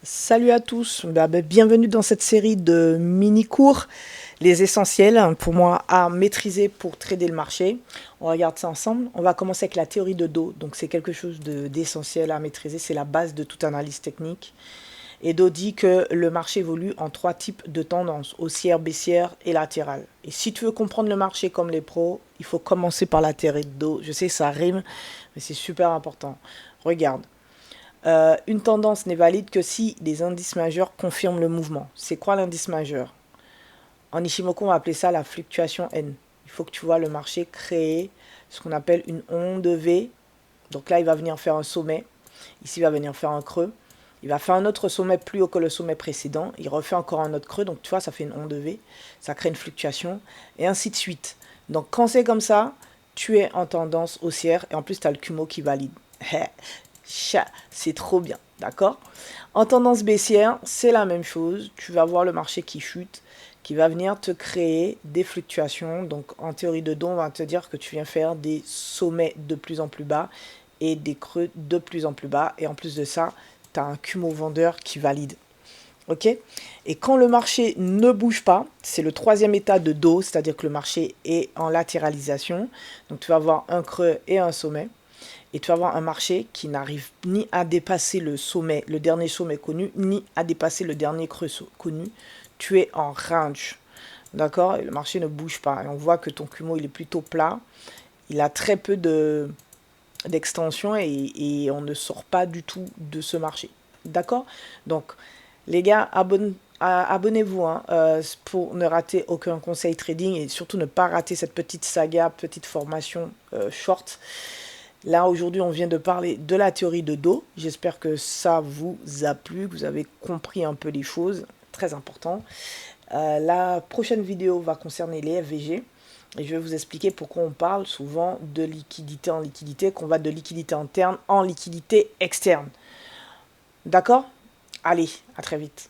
Salut à tous, bienvenue dans cette série de mini-cours, les essentiels pour moi à maîtriser pour trader le marché. On regarde ça ensemble. On va commencer avec la théorie de Do, donc c'est quelque chose d'essentiel à maîtriser, c'est la base de toute analyse technique. Et Do dit que le marché évolue en trois types de tendances, haussière, baissière et latérale. Et si tu veux comprendre le marché comme les pros, il faut commencer par la théorie de Do. Je sais, ça rime, mais c'est super important. Regarde. Une tendance n'est valide que si les indices majeurs confirment le mouvement. C'est quoi l'indice majeur? En Ishimoku, on va appeler ça la fluctuation N. Il faut que tu vois le marché créer ce qu'on appelle une onde V. Donc là, il va venir faire un sommet. Ici, il va venir faire un creux. Il va faire un autre sommet plus haut que le sommet précédent. Il refait encore un autre creux. Donc tu vois, ça fait une onde V. Ça crée une fluctuation. Et ainsi de suite. Donc quand c'est comme ça, tu es en tendance haussière. Et en plus, tu as le Kumo qui valide. C'est trop bien, d'accord? En tendance baissière, c'est la même chose. Tu vas voir le marché qui chute, qui va venir te créer des fluctuations. Donc en théorie de Don, on va te dire que tu viens faire des sommets de plus en plus bas et des creux de plus en plus bas. Et en plus de ça, tu as un Kumo vendeur qui valide. Ok? Et quand le marché ne bouge pas, c'est le troisième état de Do, c'est-à-dire que le marché est en latéralisation. Donc tu vas avoir un creux et un sommet. Et tu vas avoir un marché qui n'arrive ni à dépasser le sommet, le dernier sommet connu, ni à dépasser le dernier creux connu. Tu es en range. D'accord? Le marché ne bouge pas. Et on voit que ton Kumo, il est plutôt plat. Il a très peu d'extension et on ne sort pas du tout de ce marché. D'accord? Donc, les gars, abonnez-vous hein, pour ne rater aucun conseil trading et surtout ne pas rater cette petite saga, petite formation short. Là, aujourd'hui, on vient de parler de la théorie de Do. J'espère que ça vous a plu, que vous avez compris un peu les choses. Très important. La prochaine vidéo va concerner les FVG. Et je vais vous expliquer pourquoi on parle souvent de liquidité en liquidité, qu'on va de liquidité interne en liquidité externe. D'accord? Allez, à très vite.